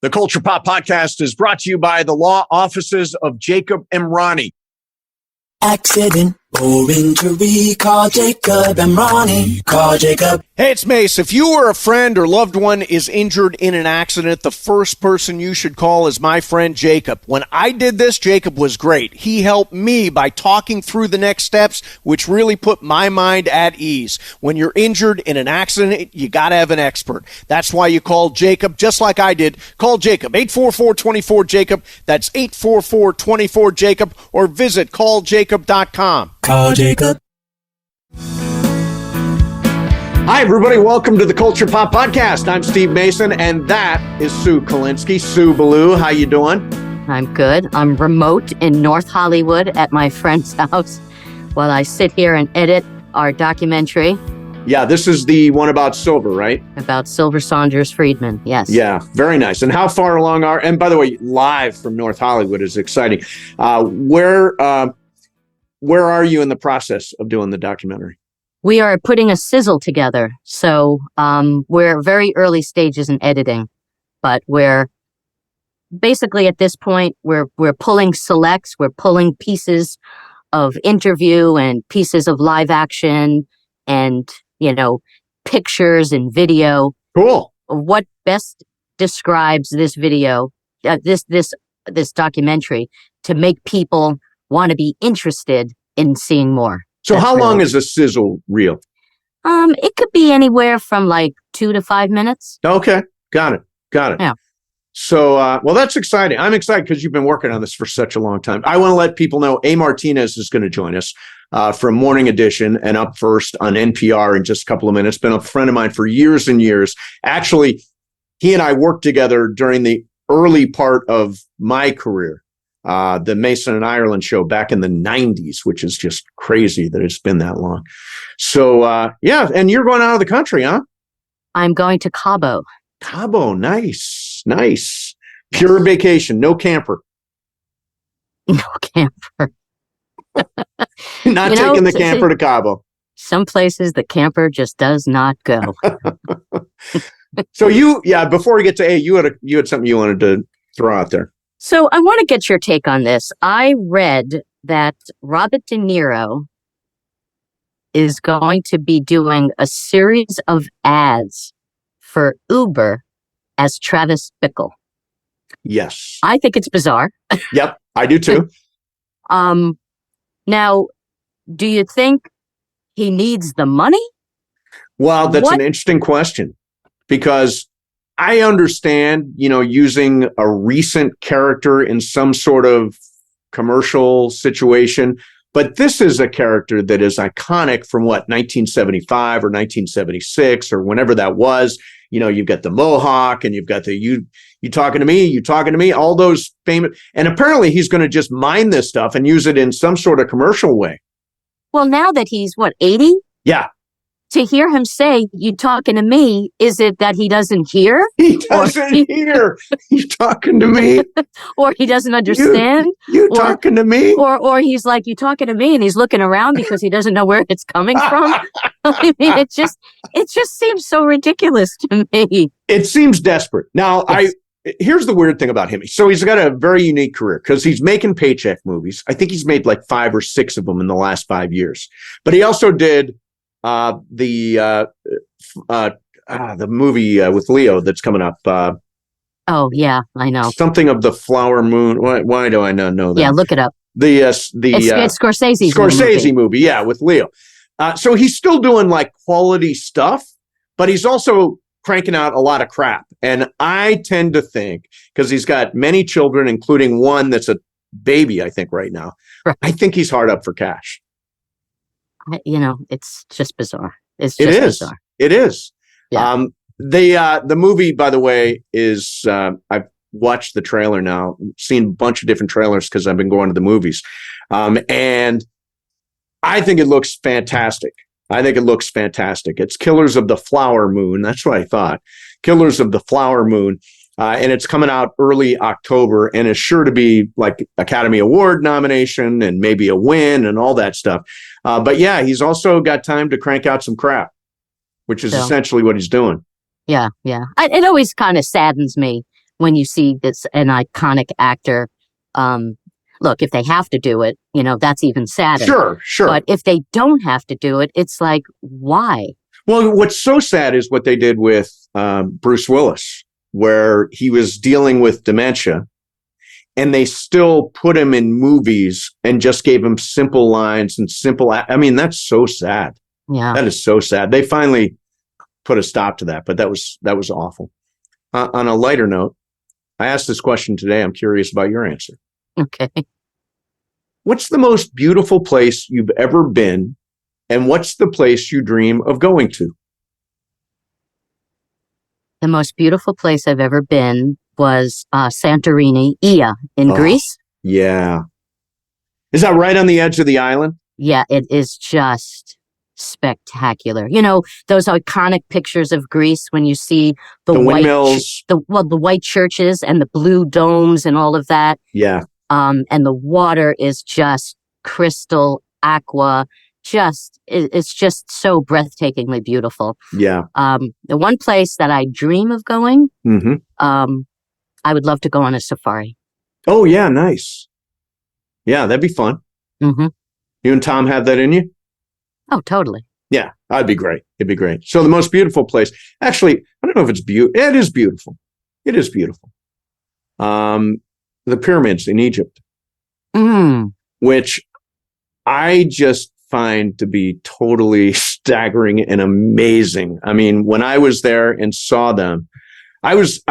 The Culture Pop Podcast is brought to you by the law offices of Jacob Emrani. Accident or injury, call Jacob Emrani. Call Jacob. Hey, it's Mase. If you or a friend or loved one is injured in an accident, the first person you should call is my friend Jacob. When I did this, Jacob was great. He helped me by talking through the next steps, which really put my mind at ease. When you're injured in an accident, you got to have an expert. That's why you call Jacob, just like I did. Call Jacob, 844-24-JACOB. That's 844-24-JACOB, or visit calljacob.com. Call Jacob. Hi, everybody. Welcome to the Culture Pop Podcast. I'm Steve Mason, and that is Sue Kalinsky. Sue Ballou, how you doing? I'm good. I'm remote in North Hollywood at my friend's house while I sit here and edit our documentary. Yeah, this is the one about Silver, right? About Silver Saunders Friedman, yes. Yeah, very nice. And how far along are, and by the way, live from North Hollywood is exciting. Where are you in the process of doing the documentary? We are putting a sizzle together. So we're very early stages in editing, but we're basically at this point, we're pulling selects, we're pulling pieces of interview and pieces of live action and, you know, pictures and video. Cool. What best describes this video, this documentary, to make people want to be interested in seeing more. So That's how long really- is a sizzle reel? It could be anywhere from like 2 to 5 minutes. Okay, got it. Yeah. So, well, that's exciting. I'm excited because you've been working on this for such a long time. I want to let people know A Martinez is going to join us from Morning Edition and Up First on NPR in just a couple of minutes. Been a friend of mine for years and years. Actually, he and I worked together during the early part of my career. The Mason and Ireland show back in the 90s, which is just crazy that it's been that long. So, yeah, and you're going out of the country, huh? I'm going to Cabo. Cabo, nice. Pure vacation, no camper. No camper. Not taking the camper to Cabo. Some places the camper just does not go. So before we get to A, you had something you wanted to throw out there. So I want to get your take on this. I read that Robert De Niro is going to be doing a series of ads for Uber as Travis Bickle. Yes. I think it's bizarre. Yep, I do too. Now, do you think he needs the money? Well, that's an interesting question because I understand, using a recent character in some sort of commercial situation, but this is a character that is iconic from 1975 or 1976 or whenever that was. You've got the Mohawk and you've got the you talking to me, all those famous, and apparently he's going to just mine this stuff and use it in some sort of commercial way. Well, now that he's 80? Yeah. To hear him say, "You talking to me," is it that he doesn't hear? He doesn't hear. He's talking to me. Or he doesn't understand? You talking to me? Or he's like, "You talking to me?" and he's looking around because he doesn't know where it's coming from. I mean, it just seems so ridiculous to me. It seems desperate. Now, here's the weird thing about him. So he's got a very unique career because he's making paycheck movies. I think he's made like 5 or 6 of them in the last 5 years. But he also did the movie with Leo that's coming up. Oh yeah, I know. Something of the Flower Moon. Why do I not know that? Yeah, look it up. It's Scorsese's movie. Yeah, with Leo. So he's still doing like quality stuff, but he's also cranking out a lot of crap. And I tend to think because he's got many children, including one that's a baby, I think right now. Right. I think he's hard up for cash. It's just bizarre. Bizarre. It is. Yeah. The movie, by the way, is I've watched the trailer now, seen a bunch of different trailers because I've been going to the movies. And I think it looks fantastic. It's Killers of the Flower Moon. That's what I thought. Killers of the Flower Moon. And it's coming out early October and is sure to be like Academy Award nomination and maybe a win and all that stuff. But yeah, he's also got time to crank out some crap, which is essentially what he's doing. Yeah, yeah. It always kind of saddens me when you see this an iconic actor. Look, if they have to do it, that's even sadder. Sure. But if they don't have to do it, it's like, why? Well, what's so sad is what they did with Bruce Willis, where he was dealing with dementia, and they still put him in movies and just gave him simple lines and that's so sad. Yeah. That is so sad. They finally put a stop to that, but that was awful. On a lighter note, I asked this question today. I'm curious about your answer. Okay. What's the most beautiful place you've ever been, and what's the place you dream of going to? The most beautiful place I've ever been was Santorini, in Greece. Yeah. Is that right on the edge of the island? Yeah, it is just spectacular. Those iconic pictures of Greece when you see the white windmills, the white churches and the blue domes and all of that. Yeah. And the water is just crystal aqua. It's just so breathtakingly beautiful. Yeah. The one place that I dream of going, Mm-hmm. I would love to go on a safari. Oh, yeah. Nice. Yeah, that'd be fun. Mm-hmm. You and Tom have that in you? Oh, totally. Yeah, that'd be great. It'd be great. So the most beautiful place, actually, I don't know if it's beautiful. It is beautiful. It is beautiful. The pyramids in Egypt, which I just find to be totally staggering and amazing. I mean, when I was there and saw them, I was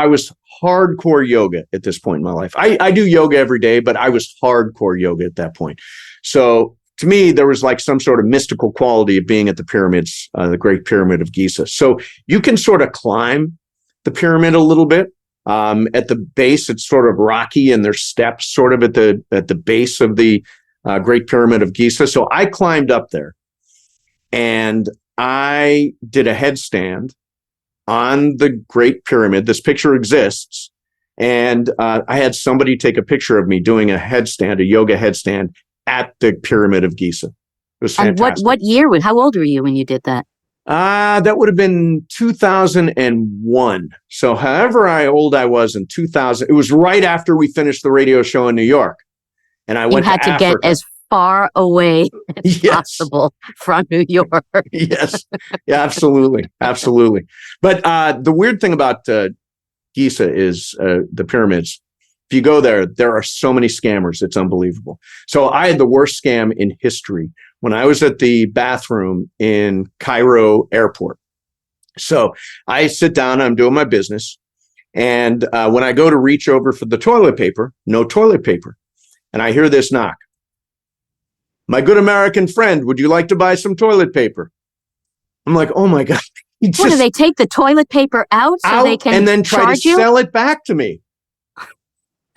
hardcore yoga at this point in my life. I do yoga every day, but I was hardcore yoga at that point. So to me, there was like some sort of mystical quality of being at the pyramids, the Great Pyramid of Giza. So you can sort of climb the pyramid a little bit. At the base, it's sort of rocky, and there's steps sort of at the base of the Great Pyramid of Giza. So I climbed up there, and I did a headstand on the Great Pyramid. This picture exists, and I had somebody take a picture of me doing a headstand, a yoga headstand at the Pyramid of Giza. It was fantastic. And what year? How old were you when you did that? That would have been 2001. So however old I was in 2000, it was right after we finished the radio show in New York. And I went to Africa. You had to get as far away as possible from New York. Yes. Yeah, absolutely. Absolutely. But the weird thing about Giza is the pyramids. If you go there, there are so many scammers. It's unbelievable. So I had the worst scam in history when I was at the bathroom in Cairo airport. So I sit down, I'm doing my business. And when I go to reach over for the toilet paper, no toilet paper. And I hear this knock. My good American friend, would you like to buy some toilet paper? I'm like, oh my God. What, do they take the toilet paper out so they can and then try to sell it back to me?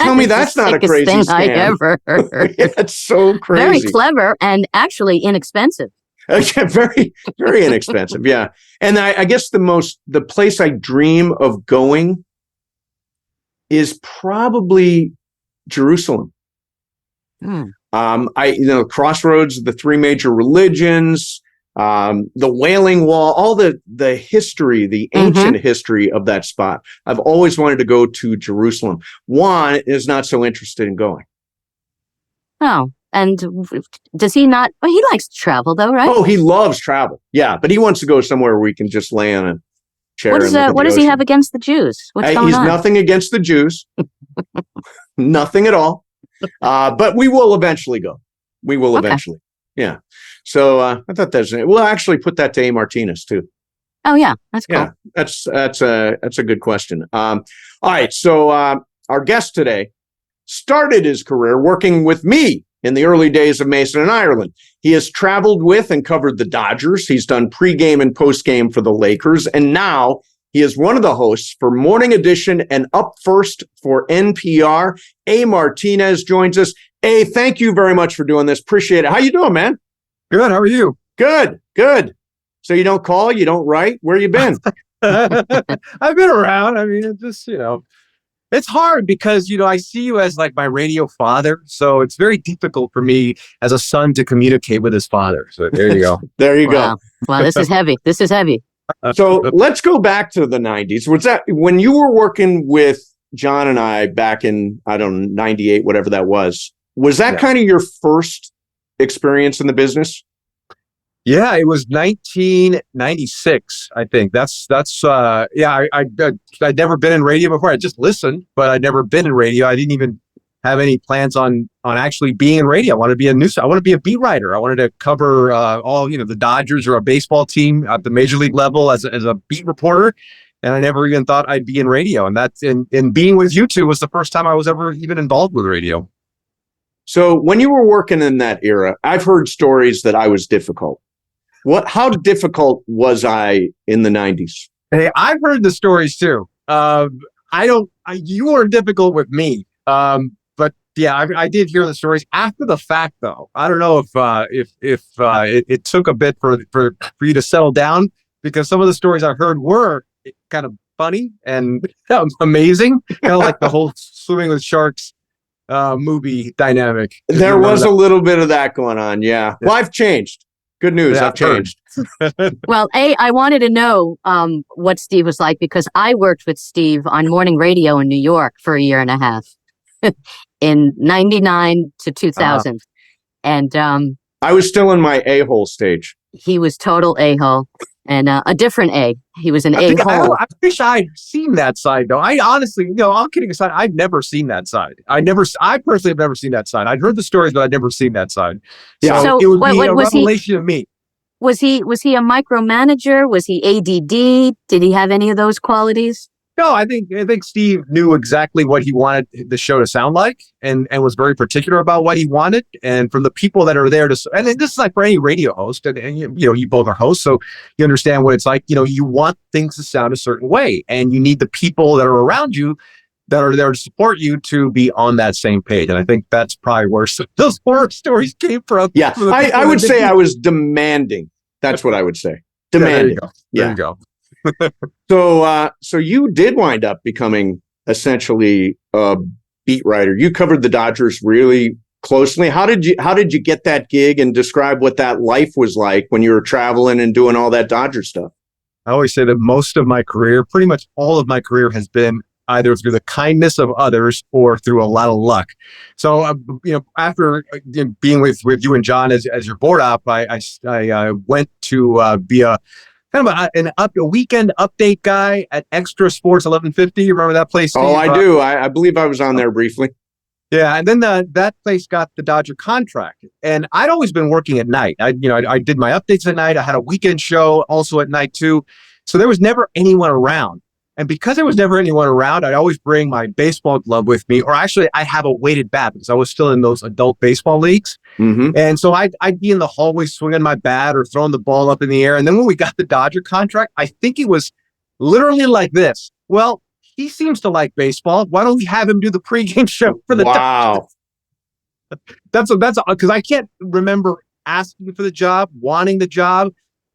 Tell me that's not a crazy thing scam. I ever heard. It's so crazy. Very clever and actually inexpensive. Very, very inexpensive. Yeah. And I guess the place I dream of going is probably Jerusalem. Crossroads of the three major religions, the Wailing Wall, all the history, the ancient history of that spot. I've always wanted to go to Jerusalem. Juan is not so interested in going. Oh, and does he not? Well, he likes to travel though, right? Oh, he loves travel. Yeah, but he wants to go somewhere where we can just lay on a chair. What does he have against the Jews? What's going on? He's nothing against the Jews. Nothing at all. But we will eventually go. We will eventually. Yeah. So I thought we'll actually put that to A Martinez too. Oh yeah, that's cool. Yeah, that's a good question. All right. So our guest today started his career working with me in the early days of Mason in Ireland. He has traveled with and covered the Dodgers. He's done pregame and postgame for the Lakers, and now he is one of the hosts for Morning Edition and Up First for NPR. A Martinez joins us. A, thank you very much for doing this. Appreciate it. How you doing, man? Good. How are you? Good. So you don't call, you don't write. Where you been? I've been around. I mean, it's just, it's hard because, I see you as like my radio father. So it's very difficult for me as a son to communicate with his father. So there you go. There you go. Wow, this is heavy. So let's go back to the 90s. Was that when you were working with John and I back in, I don't know, 98, whatever that was that Yeah. kind of your first experience in the business? Yeah, it was 1996, I think. I'd never been in radio before. I just listened, but I'd never been in radio. I didn't even have any plans on actually being in radio. I wanted to be a beat writer. I wanted to cover all, the Dodgers or a baseball team at the major league level as a beat reporter. And I never even thought I'd be in radio. And that's in being with you two was the first time I was ever even involved with radio. So when you were working in that era, I've heard stories that I was difficult. How difficult was I in the 90s? Hey, I've heard the stories too. You were difficult with me. But yeah, I did hear the stories after the fact, though. I don't know if it took a bit for you to settle down, because some of the stories I heard were kind of funny and amazing, kind of like the whole swimming with sharks movie dynamic. There was a little bit of that going on. Yeah. Well, I've changed. Good news. Yeah, I've changed. Well, I wanted to know what Steve was like, because I worked with Steve on morning radio in New York for a year and a half in 99 to 2000. And I was still in my a-hole stage. he was total a-hole, and a different A. He was an a-hole. I wish I'd seen that side, though. I honestly, all kidding aside, I've never seen that side. I personally have never seen that side. I'd heard the stories, but I'd never seen that side. Yeah. So it would be a revelation of me. Was he a micromanager? Was he ADD? Did he have any of those qualities? No, I think Steve knew exactly what he wanted the show to sound like, and was very particular about what he wanted. And from the people that are there and this is like for any radio host, and you both are hosts, so you understand what it's like. You want things to sound a certain way, and you need the people that are around you that are there to support you to be on that same page. And I think that's probably where those horror stories came from. Yeah, I would say I was demanding. That's what I would say. Demanding. There you go. So you did wind up becoming essentially a beat writer. You covered the Dodgers really closely. How did you get that gig, and describe what that life was like when you were traveling and doing all that Dodger stuff? I always say that most of my career, pretty much all of my career, has been either through the kindness of others or through a lot of luck. So, after being with you and John as your board op, I went to be a kind of a weekend update guy at Extra Sports 1150. You remember that place, Steve? Oh, I do. I believe I was on there briefly. Yeah, and then that place got the Dodger contract, and I'd always been working at night. I did my updates at night. I had a weekend show also at night too, so there was never anyone around. And because there was never anyone around, I'd always bring my baseball glove with me, or actually I have a weighted bat because I was still in those adult baseball leagues. Mm-hmm. And so I'd be in the hallway swinging my bat or throwing the ball up in the air. And then when we got the Dodger contract, I think it was literally like this. Well, he seems to like baseball. Why don't we have him do the pregame show for the Dodgers? That's because I can't remember asking for the job, wanting the job.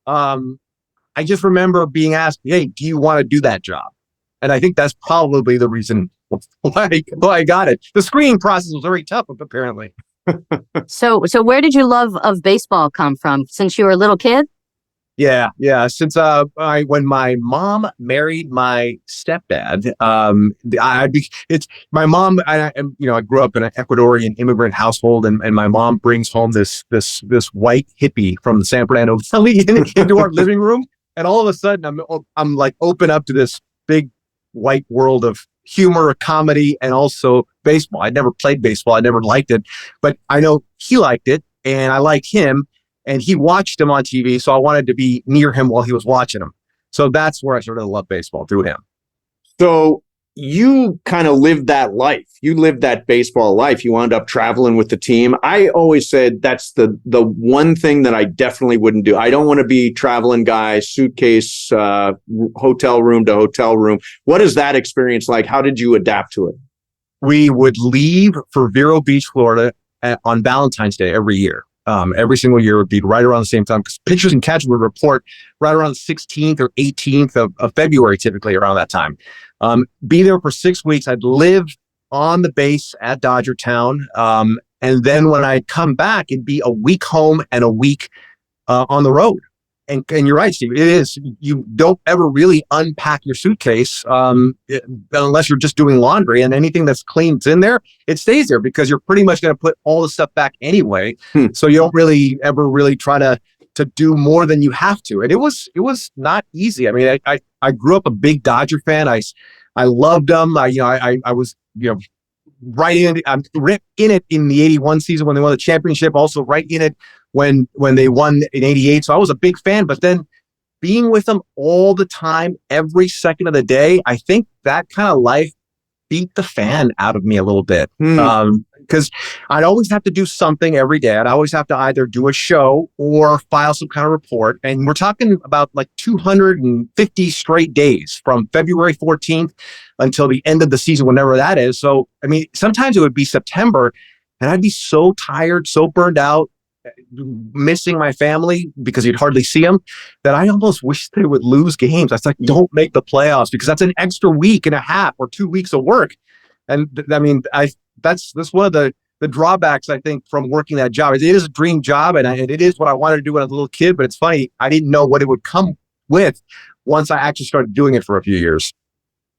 I just remember being asked, "Hey, do you want to do that job?" And I think that's probably the reason why I got it. The screening process was very tough, apparently. So where did your love of baseball come from? Since you were a little kid? Yeah. Since when my mom married my stepdad, it's my mom. I grew up in an Ecuadorian immigrant household, and my mom brings home this white hippie from the San Fernando Valley into our living room, and all of a sudden I'm like open up to this big white world of humor, comedy, and also baseball. I'd never played baseball. I never liked it, but I know he liked it, and I liked him. And he watched him on TV, so I wanted to be near him while he was watching him. So that's where I started to love baseball, through him. So you kind of lived that life. You lived that baseball life. You wound up traveling with the team. I always said that's the one thing that I definitely wouldn't do. I don't want to be traveling guy, suitcase, hotel room to hotel room. What is that experience like? How did you adapt to it? We would leave for Vero Beach, Florida on Valentine's Day every year. Every single year would be right around the same time, because pitchers and catchers would report right around the 16th or 18th of February, typically around that time. Be there for 6 weeks. I'd live on the base at Dodger Town. And then when I'd come back, it'd be a week home and a week on the road. and you're right, Steve. It is. You don't ever really unpack your suitcase unless you're just doing laundry, and anything that's clean that's in there, it stays there because you're pretty much going to put all the stuff back anyway. So you don't really ever really try to do more than you have to. And it was not easy. I mean, I grew up a big Dodger fan. I loved them. I was right in it. I'm in it in the '81 season when they won the championship. Also right in it when they won in '88. So I was a big fan. But then being with them all the time, every second of the day, I think that kind of life beat the fan out of me a little bit. Because I'd always have to do something every day. I'd always have to either do a show or file some kind of report. And we're talking about like 250 straight days from February 14th until the end of the season, whenever that is. So, I mean, sometimes it would be September and I'd be so tired, so burned out, missing my family because you'd hardly see them, that I almost wish they would lose games. I was like, don't make the playoffs, because that's an extra week and a half or 2 weeks of work. And I mean, that's one of the drawbacks, I think, from working that job. It is a dream job, and it is what I wanted to do when I was a little kid, but it's funny, I didn't know what it would come with once I actually started doing it for a few years.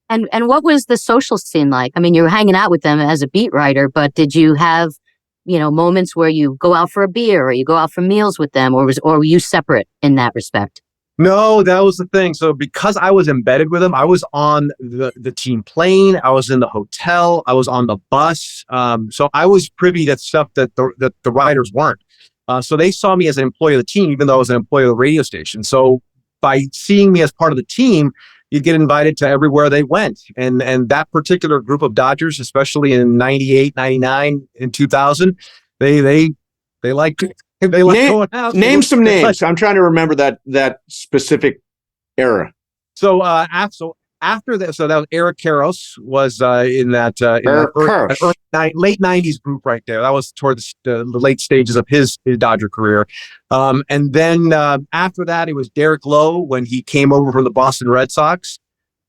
And what was the social scene like? I mean, you were hanging out with them as a beat writer, but did you have, moments where you go out for a beer or you go out for meals with them, or were you separate in that respect? No, that was the thing. So because I was embedded with them, I was on the team plane, I was in the hotel, I was on the bus. So I was privy to stuff that the writers weren't. So they saw me as an employee of the team, even though I was an employee of the radio station. So by seeing me as part of the team, you'd get invited to everywhere they went. And that particular group of Dodgers, especially in 98, 99, and 2000, they liked going out. Name some names. I'm trying to remember that specific era. So after that, so that was Eric Karros was in that late '90s group right there. That was towards the late stages of his Dodger career. And then after that, it was Derek Lowe when he came over from the Boston Red Sox.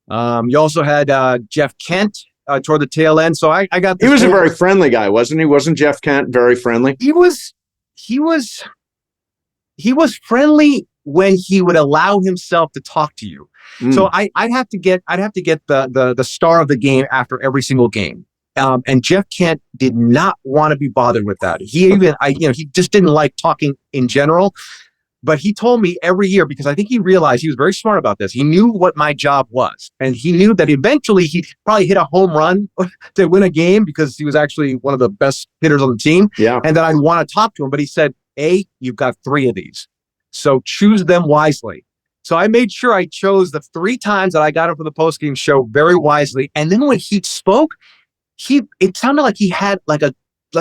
You also had Jeff Kent toward the tail end. So I got. He was a very friendly guy, wasn't he? Wasn't Jeff Kent very friendly? He was friendly when he would allow himself to talk to you. So I'd have to get the star of the game after every single game. And Jeff Kent did not want to be bothered with that. He just didn't like talking in general. But he told me every year, because I think he realized he was very smart about this. He knew what my job was. And he knew that eventually he'd probably hit a home run to win a game because he was actually one of the best hitters on the team. Yeah. And that I'd want to talk to him. But he said, you've got 3 of these. So choose them wisely. So I made sure I chose the 3 times that I got him for the postgame show very wisely. And then when he spoke, it sounded like he had like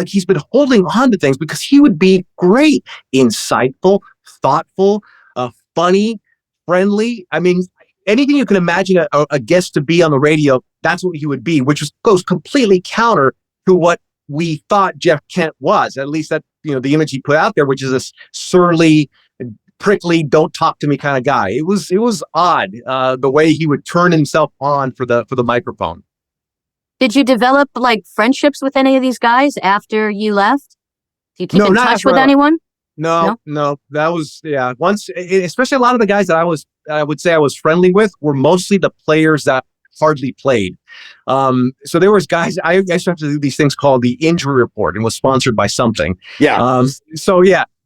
he's been holding on to things, because he would be great, insightful, thoughtful, funny, friendly. I mean, anything you can imagine a guest to be on the radio, that's what he would be, which goes completely counter to what we thought Jeff Kent was. At least that, the image he put out there, which is this surly, prickly, don't talk to me kind of guy. It was odd, the way he would turn himself on for the microphone. Did you develop like friendships with any of these guys after you left? Do you keep in touch with anyone? No, that was, once, especially a lot of the guys that I would say I was friendly with were mostly the players that hardly played. So there was guys, I used to have to do these things called the injury report, and was sponsored by something. Yeah.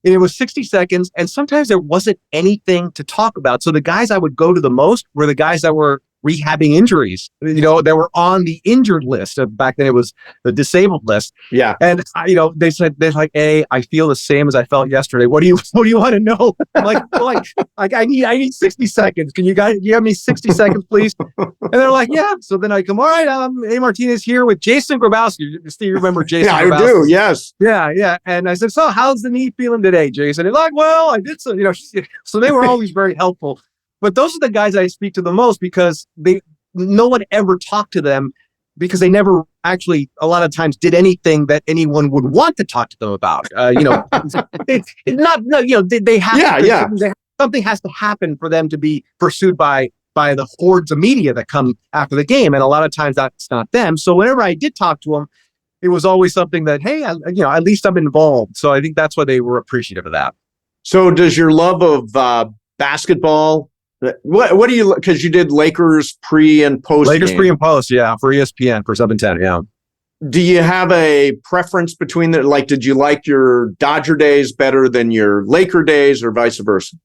It was 60 seconds, and sometimes there wasn't anything to talk about. So the guys I would go to the most were the guys that were rehabbing injuries, that were on the injured list. Back then it was the disabled list. Yeah. And they said, they're like, I feel the same as I felt yesterday. What do you want to know? I'm like, I need 60 seconds. Can you have me 60 seconds, please? And they're like, yeah. So then I come, all right, A Martinez here with Jason Grabowski. Steve, you remember Jason Grabowski? I do. Yes. Yeah. And I said, so how's the knee feeling today, Jason? And they're like, well, I did so, so they were always very helpful. But those are the guys I speak to the most, because no one ever talked to them, because they never actually, a lot of times, did anything that anyone would want to talk to them about. They have something has to happen for them to be pursued by the hordes of media that come after the game, and a lot of times that's not them. So whenever I did talk to them, it was always something that, hey, at least I'm involved. So I think that's why they were appreciative of that. So does your love of basketball? What do you, because you did Lakers pre and post Lakers game. pre and post, yeah, for ESPN for 710, yeah. Do you have a preference between the, like, did you like your Dodger days better than your Laker days or vice versa?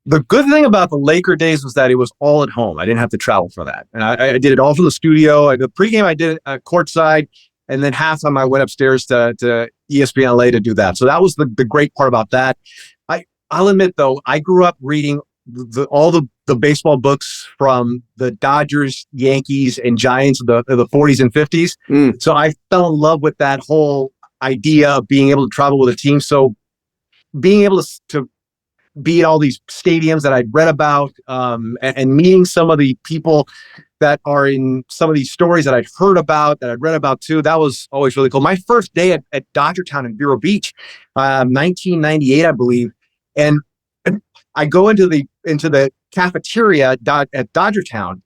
The good thing about the Laker days was that it was all at home. I didn't have to travel for that. And I did it all from the studio. The pregame I did it courtside, and then halftime I went upstairs to ESPN LA to do that. So that was the great part about that. I'll admit, though, I grew up reading all the baseball books from the Dodgers, Yankees, and Giants of the 40s and 50s. So I fell in love with that whole idea of being able to travel with a team. So being able to be at all these stadiums that I'd read about, and meeting some of the people that are in some of these stories that I'd heard about, that I'd read about too, that was always really cool. My first day at Dodgertown in Vero Beach, 1998, I believe, and I go into the cafeteria at Dodgertown,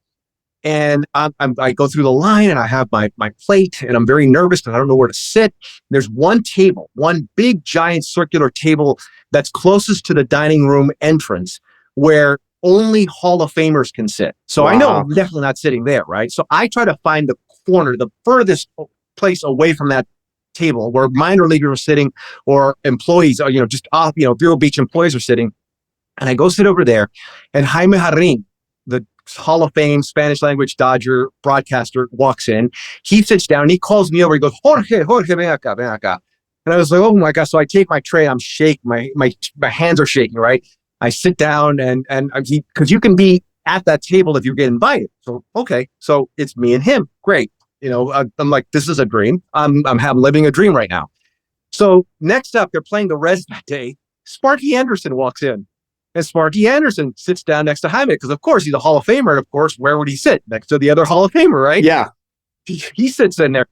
and I go through the line, and I have my plate, and I'm very nervous because I don't know where to sit. There's one table, one big giant circular table that's closest to the dining room entrance, where only Hall of Famers can sit. So I know I'm definitely not sitting there, right? So I try to find the corner, the furthest place away from that table where minor leaguers are sitting, or employees, just off, Vero Beach employees are sitting. And I go sit over there, and Jaime Jarrín, the Hall of Fame Spanish language Dodger broadcaster, walks in. He sits down, and he calls me over. He goes, Jorge, ven acá, ven acá. And I was like, oh my God. So I take my tray, I'm shaking, my hands are shaking, right? I sit down, and because you can be at that table if you get invited. So, okay. So it's me and him. Great. I'm like, this is a dream. I'm living a dream right now. So next up, they're playing the Reds that day. Sparky Anderson walks in. And Sparky Anderson sits down next to Jaime because, of course, he's a Hall of Famer. And, of course, where would he sit? Next to the other Hall of Famer, right? Yeah. He sits in there.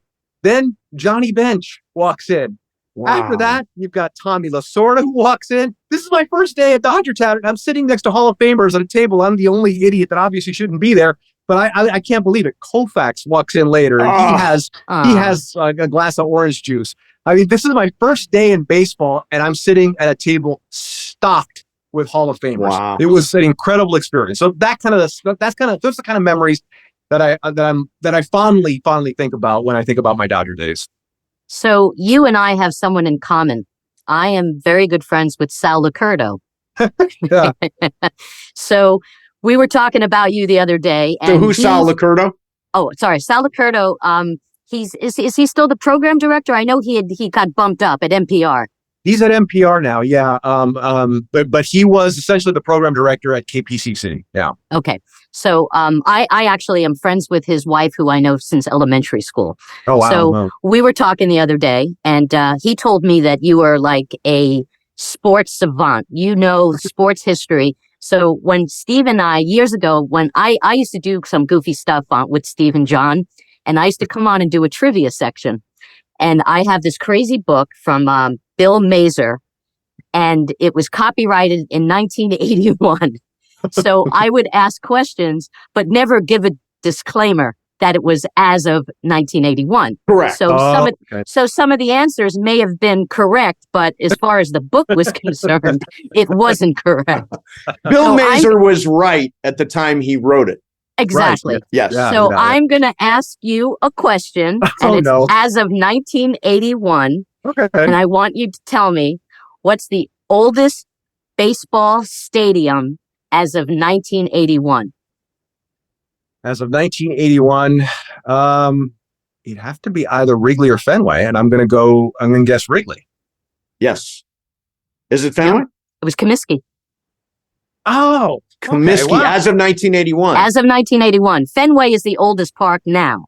Then Johnny Bench walks in. Wow. After that, you've got Tommy Lasorda who walks in. This is my first day at Dodgertown, and I'm sitting next to Hall of Famers at a table. I'm the only idiot that obviously shouldn't be there, but I can't believe it. Koufax walks in later, and he has a glass of orange juice. I mean, this is my first day in baseball, and I'm sitting at a table stocked with Hall of Famers. Wow. It was an incredible experience. So those are the kind of memories that I fondly think about when I think about my Dodger days. So you and I have someone in common. I am very good friends with Sal Licurdo. Yeah. So we were talking about you the other day. And So who's Sal Licurdo? Oh, sorry, Sal Licurdo. Is he still the program director? I know he got bumped up at NPR. He's at NPR now, yeah. But he was essentially the program director at KPCC. Yeah. Okay. So I actually am friends with his wife, who I know since elementary school. Oh, wow. So we were talking the other day, and he told me that you are like a sports savant. You know sports history. So when Steve and I, years ago, when I used to do some goofy stuff with Steve and John, and I used to come on and do a trivia section. And I have this crazy book from Bill Mazer, and it was copyrighted in 1981. So I would ask questions, but never give a disclaimer that it was as of 1981. Correct. So some of the answers may have been correct, but as far as the book was concerned, it wasn't correct. Bill Mazer was right at the time he wrote it. Exactly. Right. Yes. Yeah, So I'm going to ask you a question, and it's as of 1981. Okay. And I want you to tell me what's the oldest baseball stadium as of 1981. As of 1981, it'd have to be either Wrigley or Fenway, and I'm going to guess Wrigley. Yes. Is it Fenway? It was Comiskey. Oh, Comiskey, okay, wow. as of 1981. As of 1981. Fenway is the oldest park now.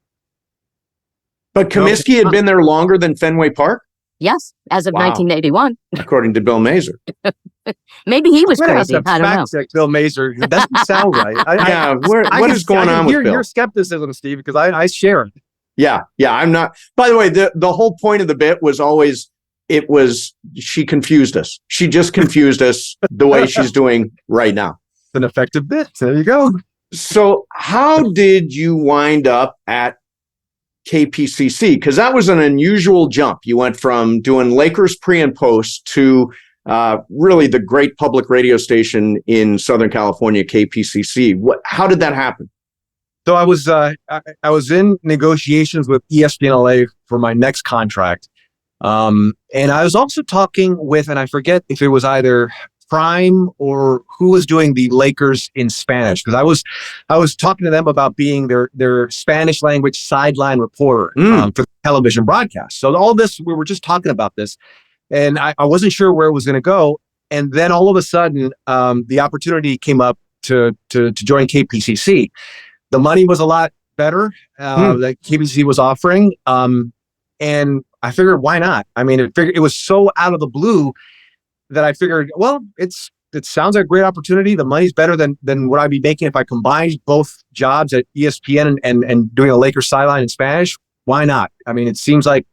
But Comiskey had been there longer than Fenway Park? Yes, as of Wow. 1981. According to Bill Mazer. Maybe he was I'm gonna have crazy. to I don't know. fact check Bill Mazer. That doesn't sound right. What is going on with hear Bill? your skepticism, Steve, because I share it. Yeah, I'm not. By the way, the whole point of the bit was always, she confused us. She just confused us the way she's doing right now. It's an effective bit. There you go. So how did you wind up at KPCC? Because that was an unusual jump. You went from doing Lakers pre and post to really the great public radio station in Southern California, KPCC. How did that happen? So I was in negotiations with ESPN LA for my next contract. And I was also talking with, and I forget if it was either Prime or who was doing the Lakers in Spanish, because I was talking to them about being their Spanish language sideline reporter for the television broadcast. So all this, we were just talking about this, and I wasn't sure where it was going to go. And then all of a sudden, the opportunity came up to join KPCC. The money was a lot better that KPCC was offering, and I figured, why not? I mean, it was so out of the blue that I figured, well, it sounds like a great opportunity. The money's better than what I'd be making if I combined both jobs at ESPN and doing a Lakers sideline in Spanish. Why not? I mean, it seems like,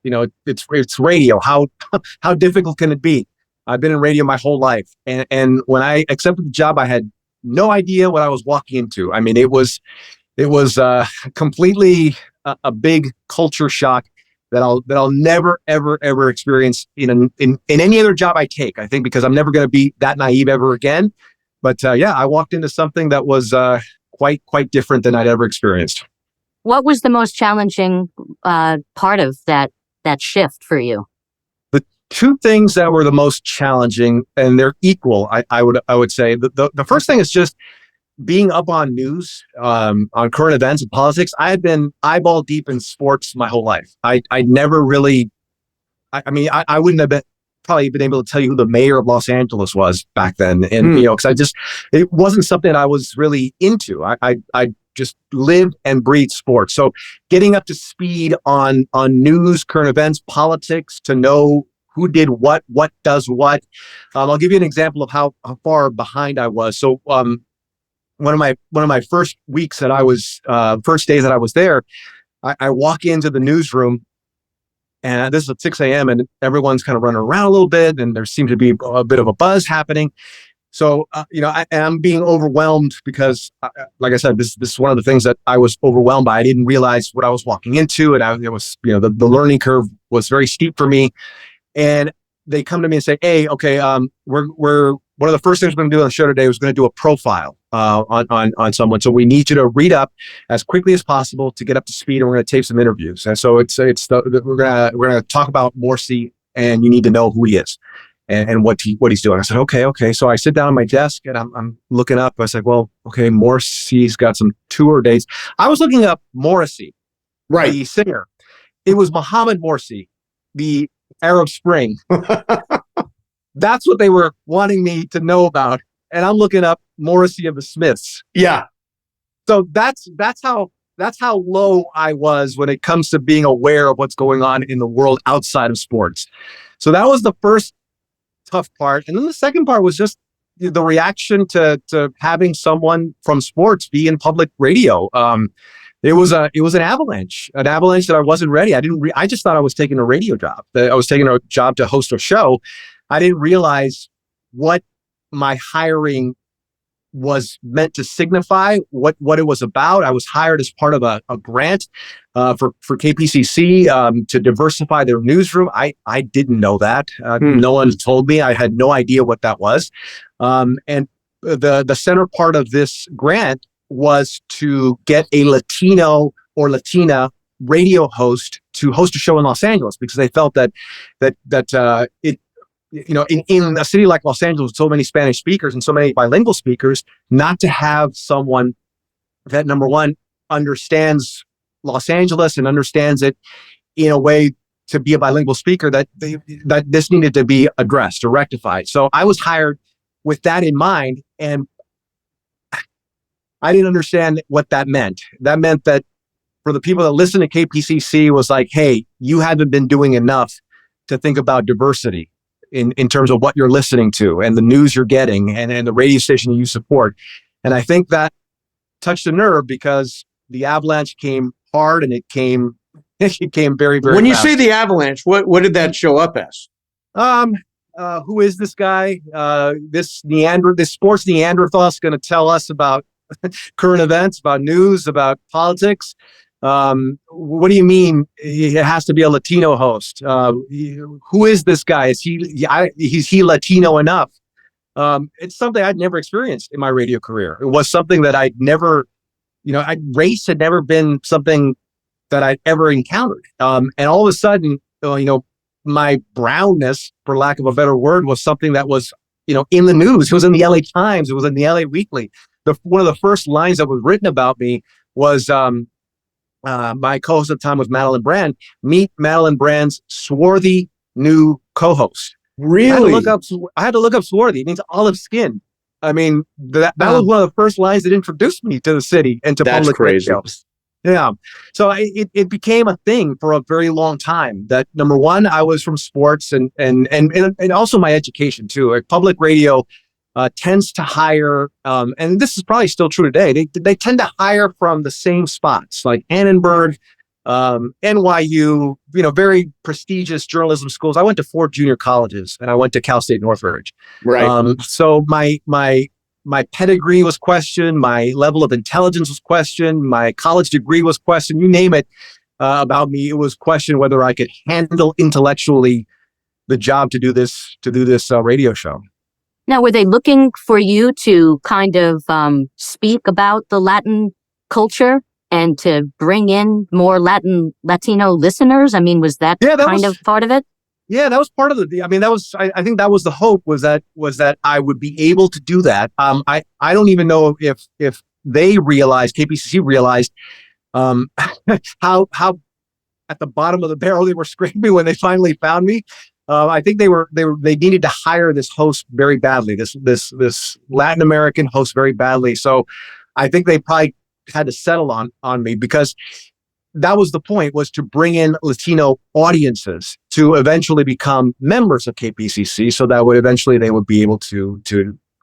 it's radio. How difficult can it be? I've been in radio my whole life, and when I accepted the job, I had no idea what I was walking into. I mean, it was completely a big culture shock that I'll never ever experience in any other job I take. I think because I'm never going to be that naive ever again. But yeah, I walked into something that was quite different than I'd ever experienced. What was the most challenging part of that shift for you? The two things that were the most challenging, and they're equal, I would say. The first thing is just being up on news, on current events and politics. I had been eyeball deep in sports my whole life. I never really, I mean, I wouldn't have probably been able to tell you who the mayor of Los Angeles was back then. And, because it wasn't something I was really into. I just lived and breathed sports. So getting up to speed on news, current events, politics, to know who did what does what. I'll give you an example of how far behind I was. So, one of my first weeks that I was first days that I was there, I walk into the newsroom, and this is at 6 a.m. and everyone's kind of running around a little bit, and there seems to be a bit of a buzz happening. So I'm being overwhelmed because, like I said, this is one of the things that I was overwhelmed by. I didn't realize what I was walking into, and it was the learning curve was very steep for me. And they come to me and say, "Hey, okay, we're one of the first things we're going to do on the show today was going to do a profile on someone. So we need you to read up as quickly as possible to get up to speed, and we're going to tape some interviews. And so we're going to talk about Morsi, and you need to know who he is and what he's doing." I said, okay. So I sit down at my desk and I'm looking up. I was like, well, okay, Morsi's got some tour dates. I was looking up Morsi, right, the singer. It was Mohammed Morsi, the Arab Spring. That's what they were wanting me to know about. And I'm looking up Morrissey of the Smiths. Yeah. So that's how low I was when it comes to being aware of what's going on in the world outside of sports. So that was the first tough part. And then the second part was just the reaction to having someone from sports be in public radio. It was an avalanche that I wasn't ready. I just thought I was taking a radio job. I was taking a job to host a show. I didn't realize what my hiring was meant to signify, what it was about. I was hired as part of a grant for KPCC to diversify their newsroom. I didn't know that. No one told me. I had no idea what that was. And the center part of this grant was to get a Latino or Latina radio host to host a show in Los Angeles, because they felt that it, in a city like Los Angeles with so many Spanish speakers and so many bilingual speakers, not to have someone that, number one, understands Los Angeles and understands it in a way to be a bilingual speaker, that this needed to be addressed or rectified. So I was hired with that in mind, and I didn't understand what that meant. That meant that for the people that listen to KPCC was like, hey, you haven't been doing enough to think about diversity in terms of what you're listening to and the news you're getting and the radio station you support. And I think that touched a nerve, because the avalanche came hard, and it came very, very When you fast. say the avalanche, what did that show up as? Who is this guy? This sports Neanderthal is going to tell us about current events, about news, about politics. What do you mean it has to be a Latino host? Who is this guy? Is he Latino enough? It's something I'd never experienced in my radio career. It was something that I'd never, race had never been something that I'd ever encountered. And all of a sudden, my brownness, for lack of a better word, was something that was, in the news. It was in the LA Times. It was in the LA Weekly. One of the first lines that was written about me was, my co-host at the time was Madeline Brand. Meet Madeline Brand's swarthy new co-host. Really? I had to look up swarthy. It means olive skin. I mean, that was one of the first lines that introduced me to the city and to public radio. Yeah. So it became a thing for a very long time. That number one, I was from sports and also my education too. Like public radio tends to hire, and this is probably still true today. They tend to hire from the same spots, like Annenberg, NYU, very prestigious journalism schools. I went to 4 junior colleges, and I went to Cal State Northridge. Right. So my pedigree was questioned, my level of intelligence was questioned, my college degree was questioned. You name it about me, it was questioned whether I could handle intellectually the job to do this radio show. Now, were they looking for you to kind of speak about the Latin culture and to bring in more Latino listeners? I mean, was that of part of it? Yeah, that was part of the. I mean, I think that was the hope was that I would be able to do that. I don't even know if they realized, KPCC realized, how at the bottom of the barrel they were scraping when they finally found me. I think they needed to hire this host very badly, this Latin American host very badly. So I think they probably had to settle on me, because that was the point, was to bring in Latino audiences to eventually become members of KPCC, so that they would be able to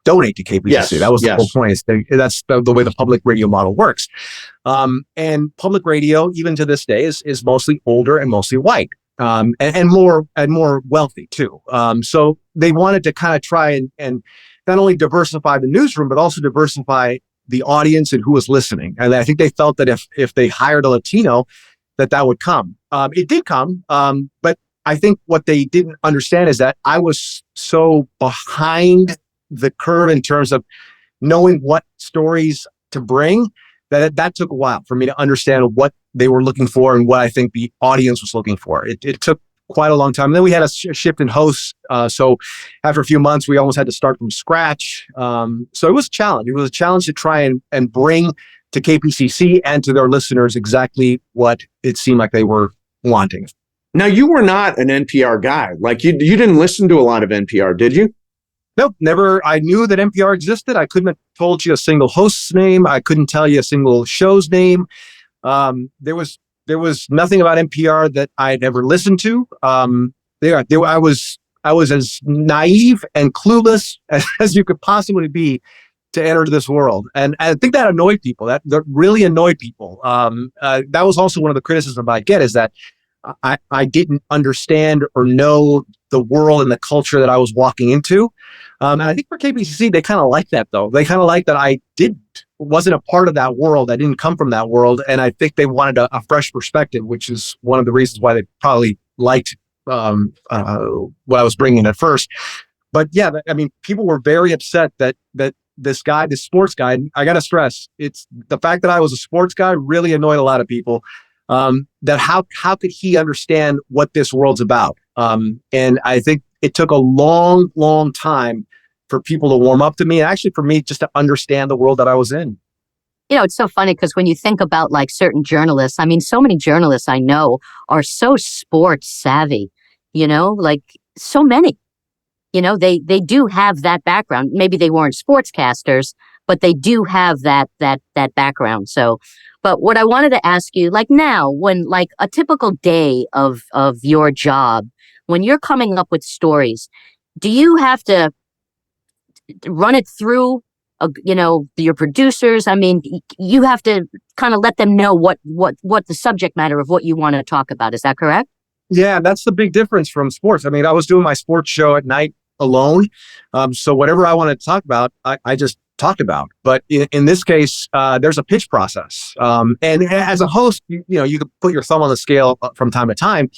donate to KPCC. Yes, that was the whole point. That's the way the public radio model works. And public radio, even to this day, is mostly older and mostly white. And more wealthy too. So they wanted to kind of try and not only diversify the newsroom, but also diversify the audience and who was listening. And I think they felt that if they hired a Latino, that would come. It did come. But I think what they didn't understand is that I was so behind the curve in terms of knowing what stories to bring, that took a while for me to understand what they were looking for and what I think the audience was looking for. It took quite a long time. And then we had a shift in hosts. So after a few months, we almost had to start from scratch. So it was a challenge. It was a challenge to try and bring to KPCC and to their listeners exactly what it seemed like they were wanting. Now, you were not an NPR guy. Like you didn't listen to a lot of NPR, did you? Nope, never. I knew that NPR existed. I couldn't have told you a single host's name. I couldn't tell you a single show's name. There was nothing about NPR that I'd ever listened to. I was as naive and clueless as you could possibly be to enter this world, and I think that annoyed people. That really annoyed people. That was also one of the criticisms I get, is that I didn't understand or know the world and the culture that I was walking into. And I think for KPCC, they kind of like that, though. They kind of like that I wasn't a part of that world. I didn't come from that world. And I think they wanted a fresh perspective, which is one of the reasons why they probably liked what I was bringing at first. But yeah, I mean, people were very upset that this sports guy, I got to stress, it's the fact that I was a sports guy really annoyed a lot of people. That how could he understand what this world's about? And I think it took a long, long time for people to warm up to me, and actually for me just to understand the world that I was in. It's so funny because when you think about like certain journalists, I mean, so many journalists I know are so sports savvy, like so many, they do have that background. Maybe they weren't sportscasters, but they do have that background. So, but what I wanted to ask you, like now, when like a typical day of your job, when you're coming up with stories, do you have to run it through, your producers? I mean, you have to kind of let them know what the subject matter of what you want to talk about. Is that correct? Yeah, that's the big difference from sports. I mean, I was doing my sports show at night alone. So whatever I wanted to talk about, I just talked about. But in this case, there's a pitch process. And as a host, you can put your thumb on the scale from time to time.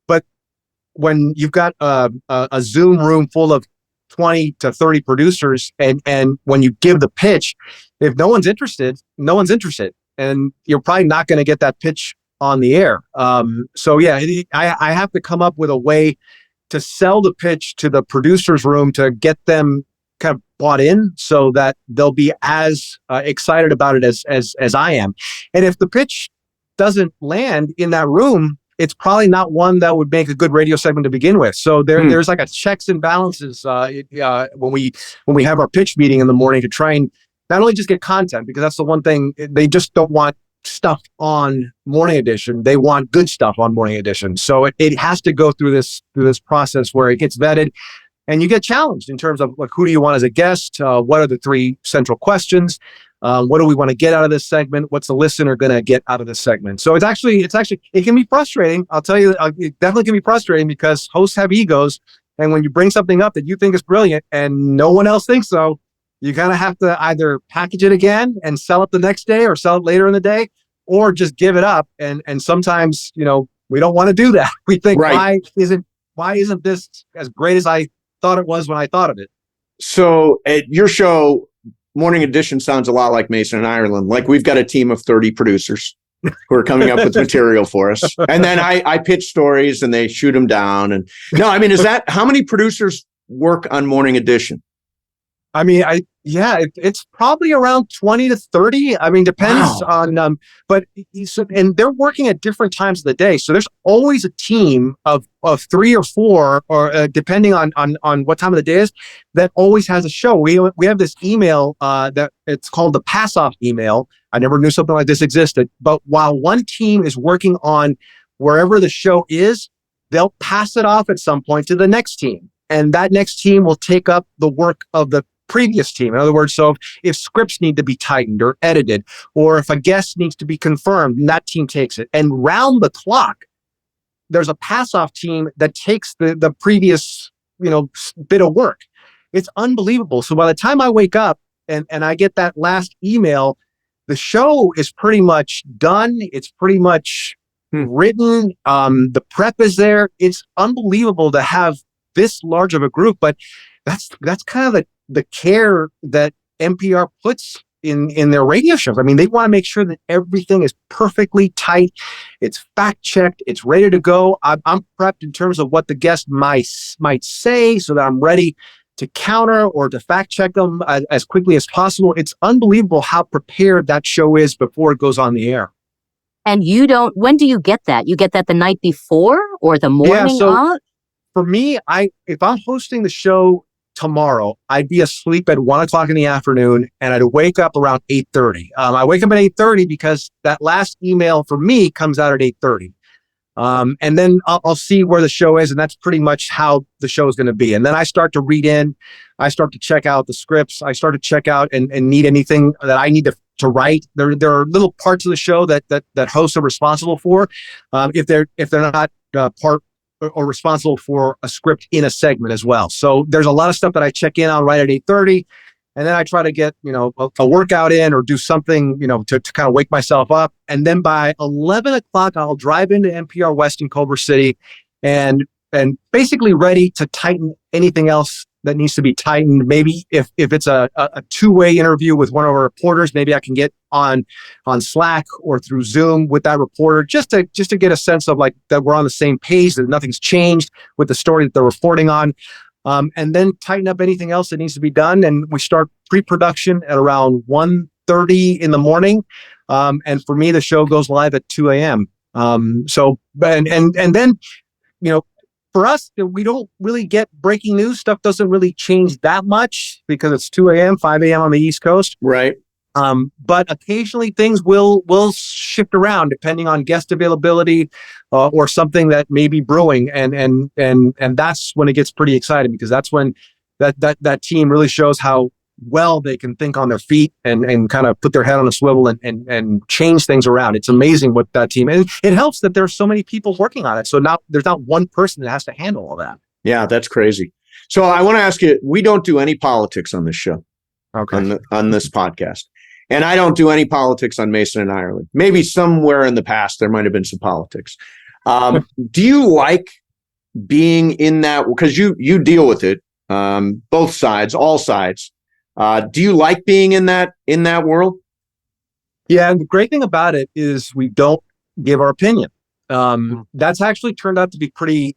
But when you've got a Zoom room full of 20 to 30 producers, and when you give the pitch, if no one's interested, no one's interested. And you're probably not going to get that pitch on the air. So yeah, I have to come up with a way to sell the pitch to the producer's room to get them kind of bought in, so that they'll be as excited about it as I am. And if the pitch doesn't land in that room, it's probably not one that would make a good radio segment to begin with. So there's like a checks and balances when we have our pitch meeting in the morning to try and not only just get content, because that's the one thing they just don't want stuff on Morning Edition. They want good stuff on Morning Edition. So it has to go through this process where it gets vetted, and you get challenged in terms of like, who do you want as a guest? What are the 3 central questions? What do we want to get out of this segment? What's the listener going to get out of this segment? So it can be frustrating. I'll tell you, it definitely can be frustrating because hosts have egos. And when you bring something up that you think is brilliant and no one else thinks so, you kind of have to either package it again and sell it the next day or sell it later in the day, or just give it up. And sometimes, we don't want to do that. We think, right, why isn't this as great as I thought it was when I thought of it? So at your show, Morning Edition sounds a lot like Mason and Ireland. Like we've got a team of 30 producers who are coming up with material for us. And then I pitch stories and they shoot them down. And no, I mean, how many producers work on Morning Edition? I mean, it's probably around 20 to 30. I mean, depends on, and they're working at different times of the day. So there's always a team of 3 or 4, or depending on what time of the day is, that always has a show. We have this email that it's called the pass-off email. I never knew something like this existed. But while one team is working on wherever the show is, they'll pass it off at some point to the next team. And that next team will take up the work of the previous team. In other words, so if scripts need to be tightened or edited, or if a guest needs to be confirmed, that team takes it. And round the clock, there's a pass-off team that takes the previous, bit of work. It's unbelievable. So by the time I wake up and I get that last email, the show is pretty much done. It's pretty much written. The prep is there. It's unbelievable to have this large of a group, but that's kind of the care that NPR puts in their radio shows. I mean, they want to make sure that everything is perfectly tight. It's fact-checked. It's ready to go. I'm prepped in terms of what the guest might say, so that I'm ready to counter or to fact-check them as quickly as possible. It's unbelievable how prepared that show is before it goes on the air. And when do you get that? You get that the night before or the morning of? For me, if I'm hosting the show tomorrow, I'd be asleep at 1:00 in the afternoon, and I'd wake up around 8:30. I wake up at 8:30 because that last email for me comes out at 8:30. And then I'll see where the show is, and that's pretty much how the show is going to be. And then I start to read in, I start to check out the scripts, I start to check out and need anything that I need to write. There are little parts of the show that hosts are responsible for, if they're not part or responsible for a script in a segment as well. So there's a lot of stuff that I check in on right at 8:30, and then I try to get, a workout in or do something, to kind of wake myself up. And then by 11 o'clock, I'll drive into NPR West in Culver City and basically ready to tighten anything else that needs to be tightened. Maybe if it's a two-way interview with one of our reporters, maybe I can get on Slack or through Zoom with that reporter just to get a sense of like that we're on the same page, that nothing's changed with the story that they're reporting on. And then tighten up anything else that needs to be done. And we start pre-production at around 1:30 in the morning. And for me, the show goes live at 2 a.m. So then, for us, we don't really get breaking news. Stuff doesn't really change that much because it's 2 a.m., 5 a.m. on the East Coast. Right. But occasionally things will shift around depending on guest availability or something that may be brewing. And that's when it gets pretty exciting, because that's when that team really shows how well they can think on their feet and kind of put their head on a swivel and change things around. It's amazing what that team, and it helps that there's so many people working on it. So there's not one person that has to handle all that. Yeah, that's crazy. So I want to ask you, we don't do any politics on this show. Okay. on this podcast. And I don't do any politics on Mason and Ireland. Maybe somewhere in the past there might have been some politics. Do you like being in that? Because you deal with it, both sides, all sides. Do you like being in that world? Yeah, and the great thing about it is we don't give our opinion. That's actually turned out to be pretty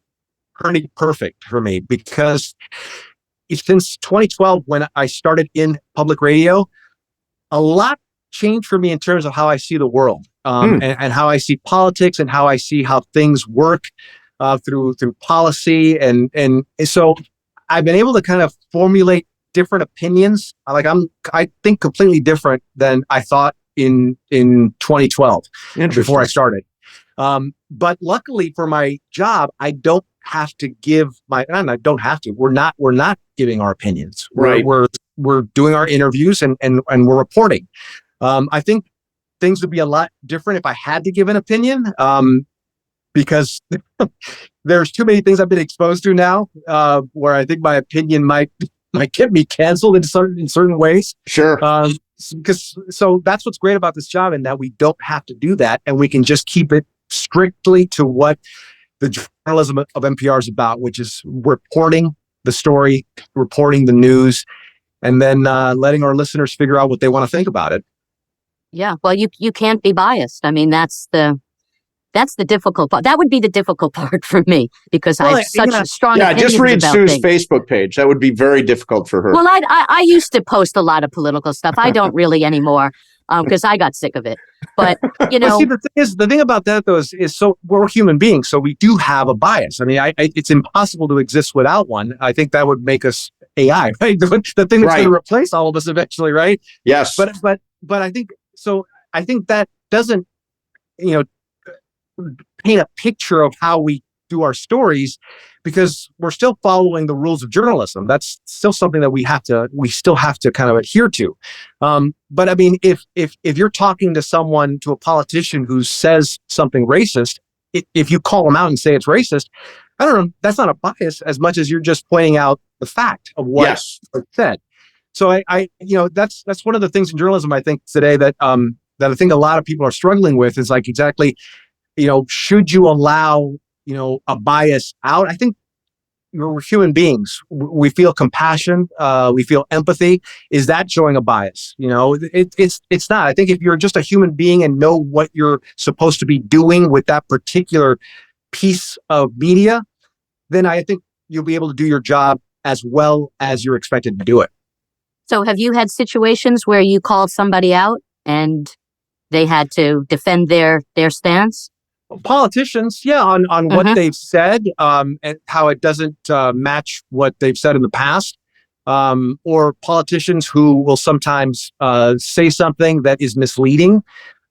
perfect for me, because since 2012, when I started in public radio, a lot changed for me in terms of how I see the world, and how I see politics, and how I see how things work through policy, and so I've been able to kind of formulate different opinions. I think completely different than I thought in 2012 before I started. But luckily for my job, I don't have to give I don't have to. We're not giving our opinions. Right. We're doing our interviews and we're reporting. I think things would be a lot different if I had to give an opinion, because there's too many things I've been exposed to now, where I think my opinion might get me canceled in certain ways. Sure. So that's what's great about this job, in that we don't have to do that, and we can just keep it strictly to what the journalism of NPR is about, which is reporting the story, reporting the news, and then letting our listeners figure out what they want to think about it. Yeah, well, you can't be biased. I mean, that's the difficult part. That would be the difficult part for me, because I have such a strong opinions just read about Sue's things. Facebook page. That would be very difficult for her. Well, I used to post a lot of political stuff. I don't really anymore, because I got sick of it. But Well, see, the thing about that though is so we're human beings, so we do have a bias. I mean, it's impossible to exist without one. I think that would make us AI, right? The thing that's going to replace all of us eventually, right? Yes. But I think so. I think that doesn't paint a picture of how we do our stories, because we're still following the rules of journalism. That's still something that we still have to kind of adhere to. But I mean, if you're talking to a politician who says something racist, if you call them out and say it's racist, I don't know, that's not a bias as much as you're just pointing out the fact of what was said. So I that's one of the things in journalism, I think, today that I think a lot of people are struggling with, is like, exactly, should you allow, a bias out? I think we're human beings. We feel compassion. We feel empathy. Is that showing a bias? It's not. I think if you're just a human being and know what you're supposed to be doing with that particular piece of media, then I think you'll be able to do your job as well as you're expected to do it. So have you had situations where you called somebody out and they had to defend their stance? Politicians, on what they've said, and how it doesn't match what they've said in the past, or politicians who will sometimes say something that is misleading.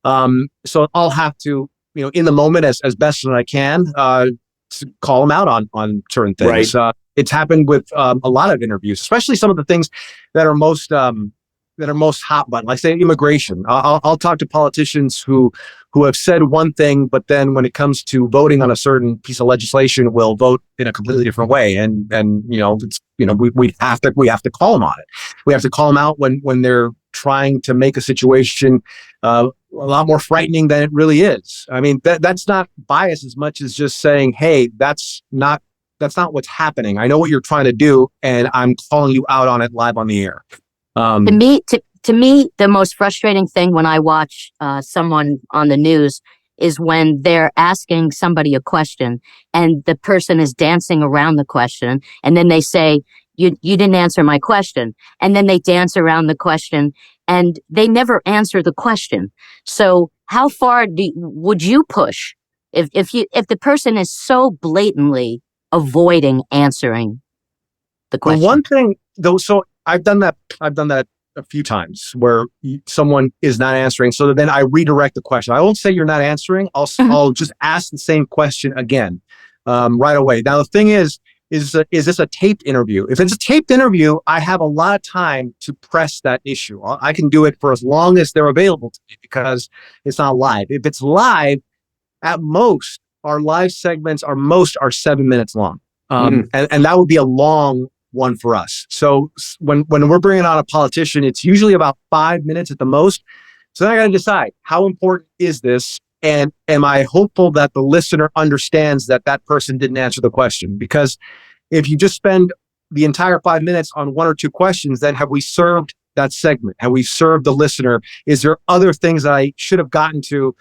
So I'll have to, in the moment, as best as I can, to call them out on certain things. Right. It's happened with a lot of interviews, especially some of the things that are most hot button, like say immigration. I'll talk to politicians who have said one thing, but then when it comes to voting on a certain piece of legislation, will vote in a completely different way. And we have to call them on it. We have to call them out when they're trying to make a situation a lot more frightening than it really is. I mean, that's not bias as much as just saying, hey, that's not what's happening. I know what you're trying to do, and I'm calling you out on it live on the air. To me, the most frustrating thing when I watch someone on the news is when they're asking somebody a question and the person is dancing around the question, and then they say, you didn't answer my question. And then they dance around the question and they never answer the question. So how far would you push if the person is so blatantly avoiding answering the question? The one thing though, so I've done that a few times where someone is not answering. So then I redirect the question. I won't say you're not answering. I'll just ask the same question again, right away. Now, the thing is this a taped interview? If it's a taped interview, I have a lot of time to press that issue. I can do it for as long as they're available to me, because it's not live. If it's live, at most, our live segments are 7 minutes long. And that would be a long one for us. So when we're bringing on a politician, it's usually about 5 minutes at the most. So then I got to decide, how important is this? And am I hopeful that the listener understands that that person didn't answer the question? Because if you just spend the entire 5 minutes on one or two questions, then have we served that segment? Have we served the listener? Is there other things that I should have gotten to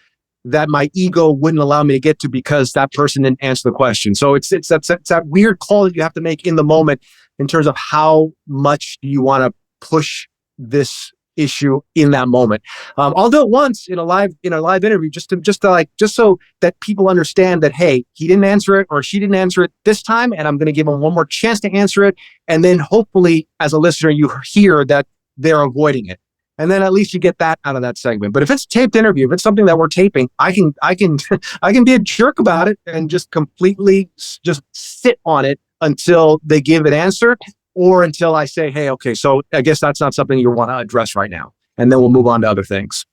that my ego wouldn't allow me to get to because that person didn't answer the question? So it's that weird call that you have to make in the moment in terms of how much do you want to push this issue in that moment. I'll do it once in a live interview just so that people understand that, hey, he didn't answer it or she didn't answer it this time, and I'm going to give them one more chance to answer it. And then hopefully, as a listener, you hear that they're avoiding it, and then at least you get that out of that segment. But if it's a taped interview, if it's something that we're taping, I can be a jerk about it and just completely just sit on it until they give an answer. Or until I say, hey, okay, so I guess that's not something you want to address right now. And then we'll move on to other things.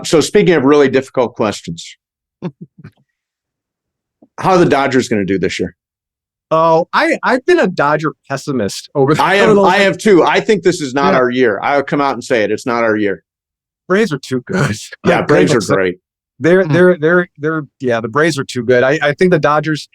So speaking of really difficult questions, how are the Dodgers going to do this year? Oh, I've been a Dodger pessimist over the I have too. I think this is not our year. I'll come out and say it. It's not our year. Braves are too good. Yeah, Braves are great. The Braves are too good. I think the Dodgers,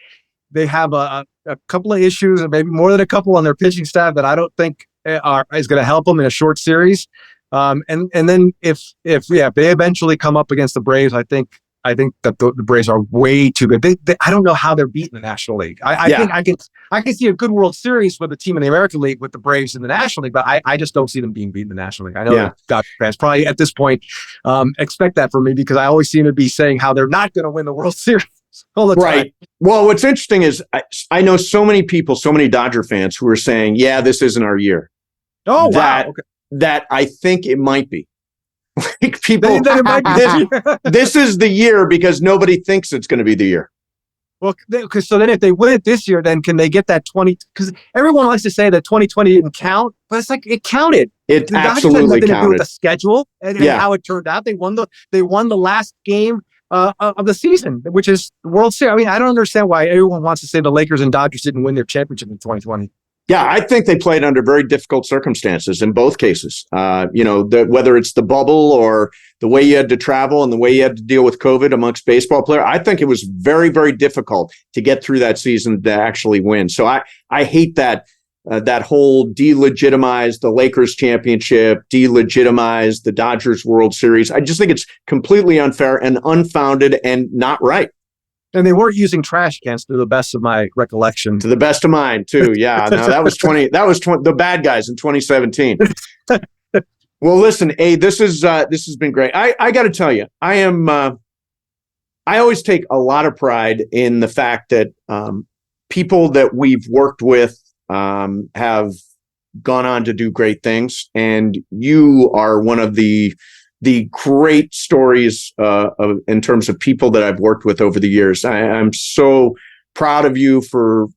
they have a couple of issues, and maybe more than a couple on their pitching staff that I don't think is going to help them in a short series. And then if they eventually come up against the Braves, I think that the Braves are way too good. I don't know how they're beating the National League. I think I can see a good World Series with a team in the American League with the Braves in the National League, but I just don't see them being beaten in the National League. I know that Dodger fans probably at this point expect that from me because I always seem to be saying how they're not going to win the World Series. Right. Well, what's interesting is I know so many people, so many Dodger fans who are saying, yeah, this isn't our year. Oh, wow. Okay. That I think it might be. Like people, this is the year because nobody thinks it's going to be the year. Well, so then if they win it this year, then can they get that 20? Because everyone likes to say that 2020 didn't count, but it's like it counted. It the absolutely counted. To do with counted. the schedule and how it turned out. They won the last game of the season, which is the World Series. I mean, I don't understand why everyone wants to say the Lakers and Dodgers didn't win their championship in 2020. Yeah, I think they played under very difficult circumstances in both cases. Whether it's the bubble or the way you had to travel and the way you had to deal with COVID amongst baseball players, I think it was very, very difficult to get through that season to actually win. So I hate that whole delegitimize the Lakers championship, delegitimize the Dodgers World Series. I just think it's completely unfair and unfounded and not right. And they weren't using trash cans to the best of my recollection. To the best of mine, too. Yeah, no, that was the bad guys in 2017. Well, listen, this has been great. I got to tell you, I always take a lot of pride in the fact that people that we've worked with have gone on to do great things, and you are one of the great stories in terms of people that I've worked with over the years. I'm so proud of you for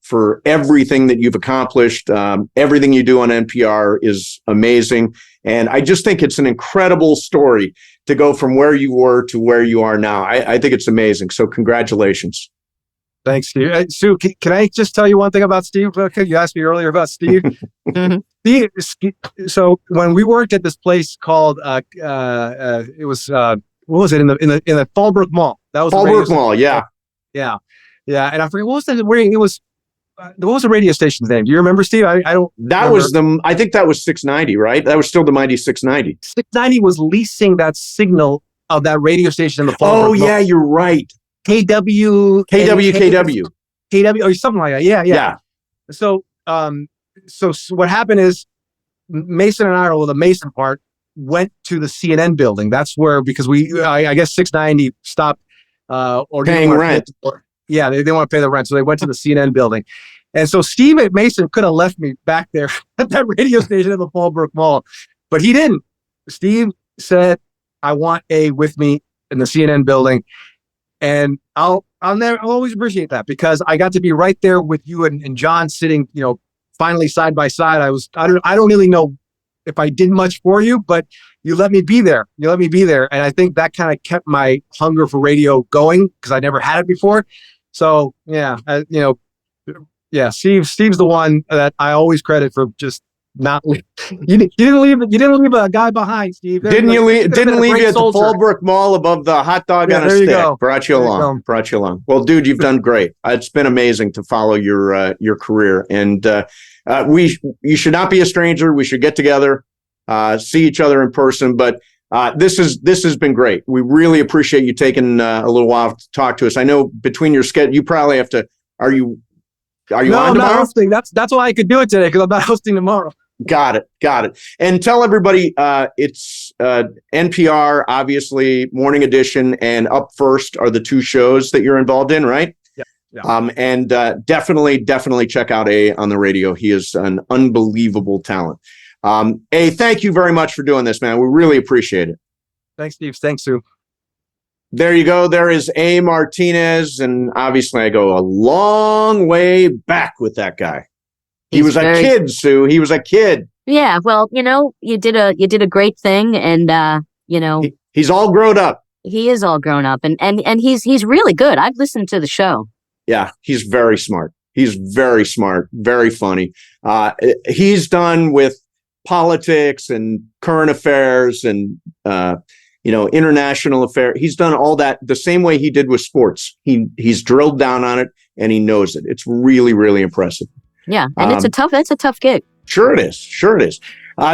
everything that you've accomplished. Everything you do on NPR is amazing. And I just think it's an incredible story to go from where you were to where you are now. I think it's amazing. So congratulations. Thanks, Steve. Sue, can I just tell you one thing about Steve? Okay, you asked me earlier about Steve. So when we worked at this place called, it was what was it in the Fallbrook Mall? That was Fallbrook Mall, yeah. And I forget what was that. Where it was. What was the radio station's name? Do you remember, Steve? I don't. That remember. I think that was 690, right? That was still the mighty 690. 690 was leasing that signal of that radio station in the Fallbrook Mall. Oh yeah, you're right. KW, or something like that. Yeah. So what happened is Mason and I, or the Mason part, went to the CNN building. That's where, because I guess 690 stopped or paying rent. They didn't want to pay the rent, so they went to the CNN building. And so Steve Mason could have left me back there at that radio station at the Fallbrook Mall, but he didn't. Steve said, "I want A with me in the CNN building." And I'll always appreciate that, because I got to be right there with you and John sitting, finally side by side. I don't really know if I did much for you, but you let me be there. And I think that kind of kept my hunger for radio going, because I never had it before. So yeah, Yeah, Steve's the one that I always credit for just not. You didn't leave a guy behind, Steve. Didn't leave you at the Fallbrook Mall above the hot dog on a stick. Go. Brought you along. Well, dude, you've done great. It's been amazing to follow your career, and you should not be a stranger. We should get together, see each other in person. But this has been great. We really appreciate you taking a little while to talk to us. I know between your schedule, you probably have to. Are you no, on I'm tomorrow? not hosting. That's why I could do it today, because I'm not hosting tomorrow. Got it. And tell everybody it's NPR, obviously, Morning Edition and Up First are the two shows that you're involved in, right? Yeah. And definitely check out A on the radio. He is an unbelievable talent. A, thank you very much for doing this, man. We really appreciate it. Thanks, Steve. Thanks, Sue. There you go. There is A Martinez. And obviously I go a long way back with that guy. He was a kid, Sue. He was a kid. Yeah. Well, you did a great thing, and he's all grown up. He is all grown up, and he's really good. I've listened to the show. Yeah, he's very smart. He's very smart, very funny. He's done with politics and current affairs and international affairs. He's done all that the same way he did with sports. He's drilled down on it, and he knows it. It's really, really impressive. Yeah, and it's a tough gig. Sure it is.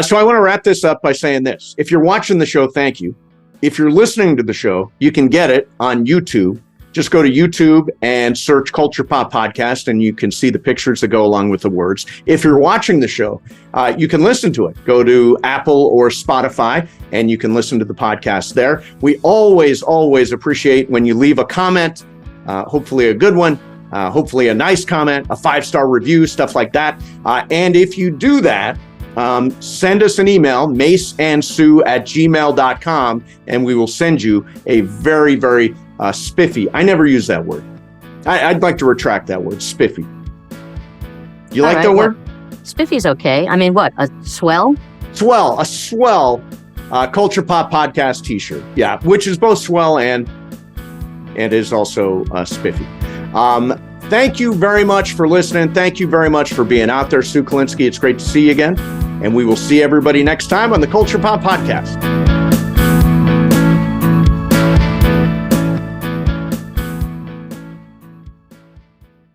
So I want to wrap this up by saying this. If you're watching the show, thank you. If you're listening to the show, you can get it on YouTube. Just go to YouTube and search Culture Pop Podcast, and you can see the pictures that go along with the words. If you're watching the show, you can listen to it. Go to Apple or Spotify, and you can listen to the podcast there. We always appreciate when you leave a comment, hopefully a good one. Hopefully a nice comment, a 5-star review, stuff like that. And if you do that, send us an email, maseandsue@gmail.com, and we will send you a very, very spiffy. I never use that word. I'd like to retract that word, spiffy. You like that word? Spiffy's okay. I mean, what? A swell? A swell Culture Pop Podcast t-shirt. Yeah, which is both swell and is also spiffy. Thank you very much for listening. Thank you very much for being out there, Sue Kalinsky. It's great to see you again. And we will see everybody next time on the Culture Pop Podcast.